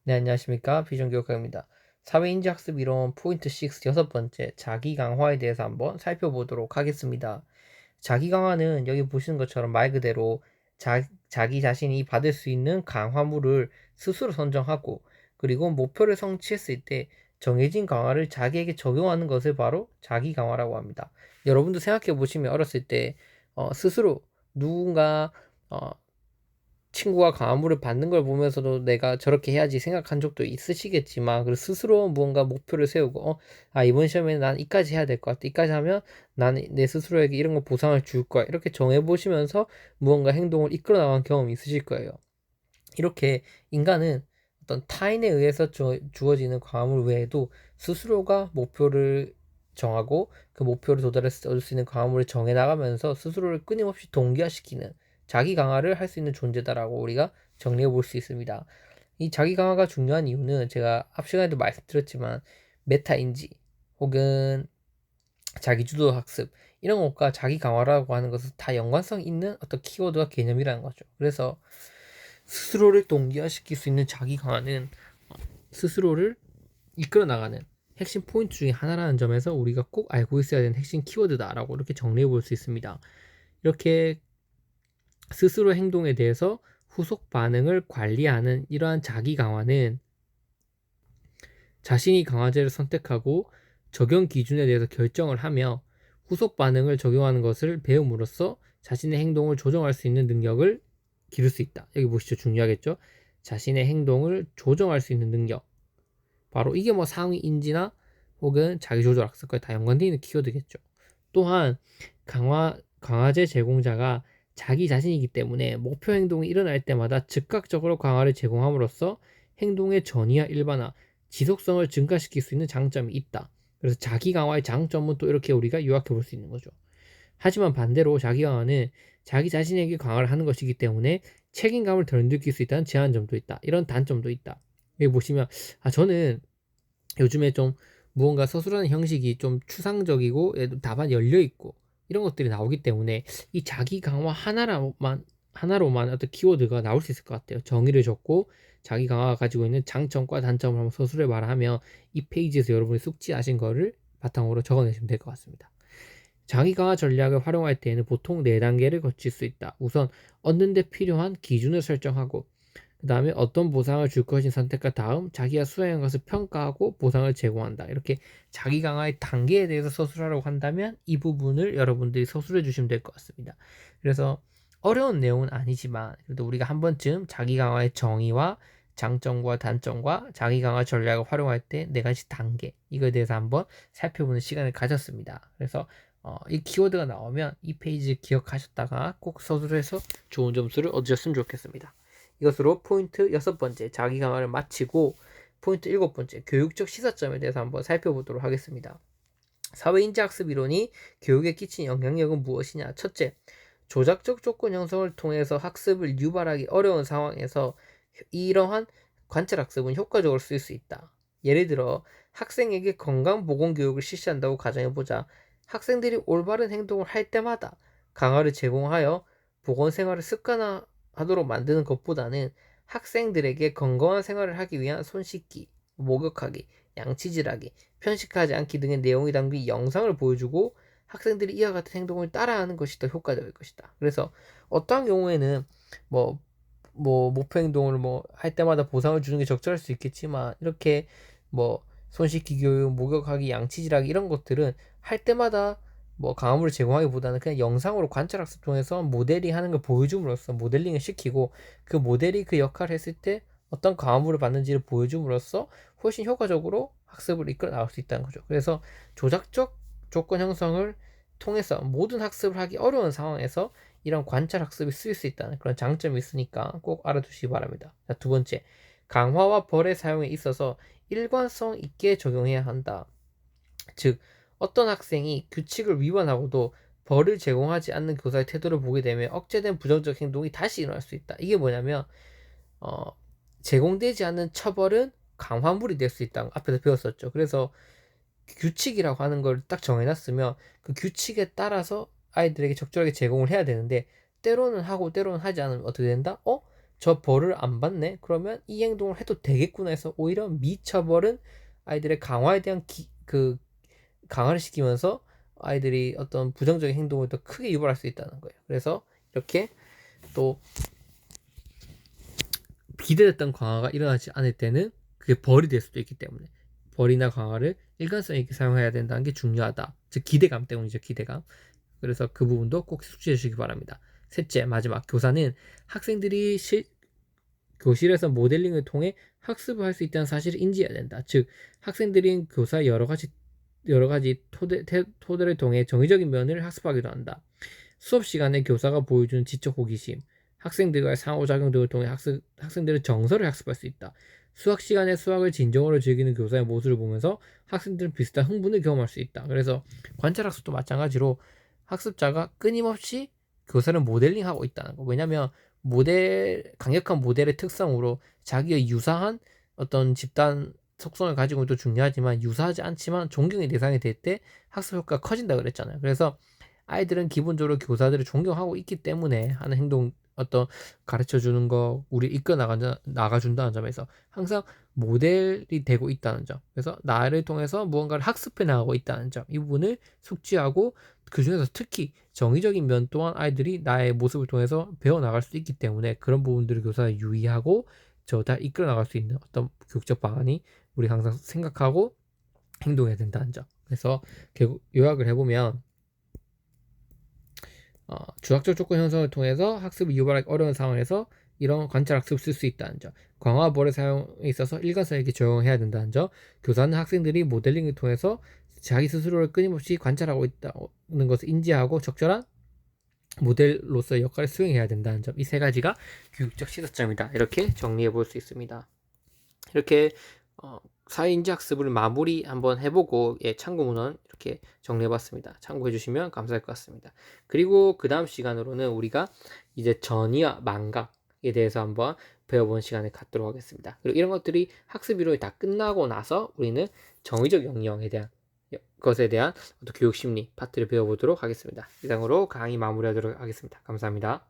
네, 안녕하십니까. 비전교육학입니다. 사회인지학습 이론 포인트 6 여섯 번째 자기 강화에 대해서 한번 살펴보도록 하겠습니다. 자기 강화는 여기 보시는 것처럼 말 그대로 자기 자신이 받을 수 있는 강화물을 스스로 선정하고 그리고 목표를 성취했을 때 정해진 강화를 자기에게 적용하는 것을 바로 자기 강화라고 합니다. 여러분도 생각해 보시면 어렸을 때 스스로 누군가 어, 친구가 강화물을 받는 걸 보면서도 내가 저렇게 해야지 생각한 적도 있으시겠지만, 그 스스로 무언가 목표를 세우고, 이번 시험에는 난 이까지 해야 될 것 같아. 이까지 하면 나는 내 스스로에게 이런 거 보상을 줄 거야. 이렇게 정해보시면서 무언가 행동을 이끌어 나간 경험이 있으실 거예요. 이렇게 인간은 어떤 타인에 의해서 주어지는 광화물 외에도 스스로가 목표를 정하고 그 목표를 도달해서 얻을 수 있는 광화물을 정해 나가면서 스스로를 끊임없이 동기화시키는 자기 강화를 할 수 있는 존재다라고 우리가 정리해 볼 수 있습니다. 이 자기 강화가 중요한 이유는 제가 앞 시간에도 말씀드렸지만 메타인지 혹은 자기주도 학습 이런 것과 자기 강화라고 하는 것은 다 연관성 있는 어떤 키워드와 개념이라는 거죠. 그래서 스스로를 동기화시킬 수 있는 자기 강화는 스스로를 이끌어 나가는 핵심 포인트 중에 하나라는 점에서 우리가 꼭 알고 있어야 되는 핵심 키워드다라고 이렇게 정리해 볼 수 있습니다. 이렇게 스스로 행동에 대해서 후속 반응을 관리하는 이러한 자기 강화는 자신이 강화제를 선택하고 적용 기준에 대해서 결정을 하며 후속 반응을 적용하는 것을 배움으로써 자신의 행동을 조정할 수 있는 능력을 기를 수 있다. 여기 보시죠. 중요하겠죠? 자신의 행동을 조정할 수 있는 능력. 바로 이게 뭐 상위 인지나 혹은 자기조절 학습까지 다 연관되어 있는 키워드겠죠. 또한 강화제 제공자가 자기 자신이기 때문에 목표 행동이 일어날 때마다 즉각적으로 강화를 제공함으로써 행동의 전이와 일반화, 지속성을 증가시킬 수 있는 장점이 있다. 그래서 자기 강화의 장점은 또 이렇게 우리가 요약해 볼 수 있는 거죠. 하지만 반대로 자기 강화는 자기 자신에게 강화를 하는 것이기 때문에 책임감을 덜 느낄 수 있다는 제한점도 있다. 이런 단점도 있다. 여기 보시면 저는 요즘에 좀 무언가 서술하는 형식이 좀 추상적이고 다만 열려 있고 이런 것들이 나오기 때문에 이 자기 강화 하나로만 어떤 키워드가 나올 수 있을 것 같아요. 정의를 줬고 자기 강화가 가지고 있는 장점과 단점을 한번 서술해 말하면 이 페이지에서 여러분이 숙지하신 거를 바탕으로 적어내시면 될 것 같습니다. 자기 강화 전략을 활용할 때에는 보통 4단계를 거칠 수 있다. 우선 얻는 데 필요한 기준을 설정하고 그 다음에 어떤 보상을 줄 것인 선택한 다음 자기가 수행한 것을 평가하고 보상을 제공한다. 이렇게 자기 강화의 단계에 대해서 서술하라고 한다면 이 부분을 여러분들이 서술해 주시면 될 것 같습니다. 그래서 어려운 내용은 아니지만 그래도 우리가 한 번쯤 자기 강화의 정의와 장점과 단점과 자기 강화 전략을 활용할 때 4가지 단계 이거에 대해서 한번 살펴보는 시간을 가졌습니다. 그래서 이 키워드가 나오면 이 페이지 기억하셨다가 꼭 서술해서 좋은 점수를 얻으셨으면 좋겠습니다. 이것으로 포인트 여섯 번째 자기 강화를 마치고 포인트 일곱 번째 교육적 시사점에 대해서 한번 살펴보도록 하겠습니다. 사회인지학습 이론이 교육에 끼친 영향력은 무엇이냐? 첫째, 조작적 조건 형성을 통해서 학습을 유발하기 어려운 상황에서 이러한 관찰 학습은 효과적으로 쓰일 수 있다. 예를 들어 학생에게 건강보건교육을 실시한다고 가정해보자. 학생들이 올바른 행동을 할 때마다 강화를 제공하여 보건생활을 습관화하도록 만드는 것보다는 학생들에게 건강한 생활을 하기 위한 손 씻기, 목욕하기, 양치질하기, 편식하지 않기 등의 내용이 담긴 영상을 보여주고 학생들이 이와 같은 행동을 따라하는 것이 더 효과적일 것이다. 그래서 어떠한 경우에는 뭐, 목표 행동을 할 때마다 보상을 주는 게 적절할 수 있겠지만 이렇게 손 씻기 교육, 목욕하기, 양치질하기 이런 것들은 할 때마다 강화물을 제공하기보다는 그냥 영상으로 관찰학습 통해서 모델이 하는 걸 보여줌으로써 모델링을 시키고 그 모델이 그 역할을 했을 때 어떤 강화물을 받는지를 보여줌으로써 훨씬 효과적으로 학습을 이끌어 나갈 수 있다는 거죠. 그래서 조작적 조건 형성을 통해서 모든 학습을 하기 어려운 상황에서 이런 관찰 학습이 쓰일 수 있다는 그런 장점이 있으니까 꼭 알아두시기 바랍니다. 자, 두 번째, 강화와 벌의 사용에 있어서 일관성 있게 적용해야 한다. 즉, 어떤 학생이 규칙을 위반하고도 벌을 제공하지 않는 교사의 태도를 보게 되면 억제된 부정적 행동이 다시 일어날 수 있다. 이게 뭐냐면 어, 제공되지 않는 처벌은 강화물이 될 수 있다는 거 앞에서 배웠었죠. 그래서 규칙이라고 하는 걸 딱 정해놨으면 그 규칙에 따라서 아이들에게 적절하게 제공을 해야 되는데 때로는 하고 때로는 하지 않으면 어떻게 된다? 저 벌을 안 받네? 그러면 이 행동을 해도 되겠구나 해서 오히려 미처벌은 아이들의 강화에 대한 강화를 시키면서 아이들이 어떤 부정적인 행동을 더 크게 유발할 수 있다는 거예요. 그래서 이렇게 또 기대했던 강화가 일어나지 않을 때는 그게 벌이 될 수도 있기 때문에 벌이나 강화를 일관성 있게 사용해야 된다는 게 중요하다. 즉 기대감 때문이죠. 기대감. 그래서 그 부분도 꼭 숙지해 주시기 바랍니다. 셋째, 마지막, 교사는 학생들이 교실에서 모델링을 통해 학습을 할 수 있다는 사실을 인지해야 된다. 즉 학생들이 교사의 여러 가지 토대를 통해 정의적인 면을 학습하기도 한다. 수업 시간에 교사가 보여주는 지적 호기심, 학생들과의 상호작용 등을 통해 학생들은 정서를 학습할 수 있다. 수학 시간에 수학을 진정으로 즐기는 교사의 모습을 보면서 학생들은 비슷한 흥분을 경험할 수 있다. 그래서 관찰학습도 마찬가지로 학습자가 끊임없이 교사를 모델링하고 있다는 거. 왜냐하면 강력한 모델의 특성으로 자기의 유사한 어떤 집단 속성을 가지고 도 중요하지만 유사하지 않지만 존경의 대상이 될 때 학습 효과가 커진다 그랬잖아요. 그래서 아이들은 기본적으로 교사들을 존경하고 있기 때문에 하는 행동 어떤 가르쳐 주는 거 우리 이끌어 나가준다는 점에서 항상 모델이 되고 있다는 점, 그래서 나를 통해서 무언가를 학습해 나가고 있다는 점, 이 부분을 숙지하고 그 중에서 특히 정의적인 면 또한 아이들이 나의 모습을 통해서 배워 나갈 수 있기 때문에 그런 부분들을 교사가 유의하고 다 이끌어 나갈 수 있는 어떤 교육적 방안이 우리 항상 생각하고 행동해야 된다는 점. 그래서 결국 요약을 해보면 주학적 조건 형성을 통해서 학습을 유발하기 어려운 상황에서 이런 관찰 학습을 쓸 수 있다는 점, 광화벌의 사용에 있어서 일관성 있게 적용해야 된다는 점, 교사는 학생들이 모델링을 통해서 자기 스스로를 끊임없이 관찰하고 있다는 것을 인지하고 적절한 모델로서의 역할을 수행해야 된다는 점, 이 세 가지가 교육적 시사점이다. 이렇게 정리해 볼 수 있습니다. 이렇게 사회인지 학습을 마무리 한번 해보고 참고 문헌 이렇게 정리해봤습니다. 참고해 주시면 감사할 것 같습니다. 그리고 그 다음 시간으로는 우리가 이제 전이와 망각에 대해서 한번 배워본 시간을 갖도록 하겠습니다. 그리고 이런 것들이 학습 이론이 다 끝나고 나서 우리는 정의적 영역에 대한 것에 대한 교육 심리 파트를 배워보도록 하겠습니다. 이상으로 강의 마무리하도록 하겠습니다. 감사합니다.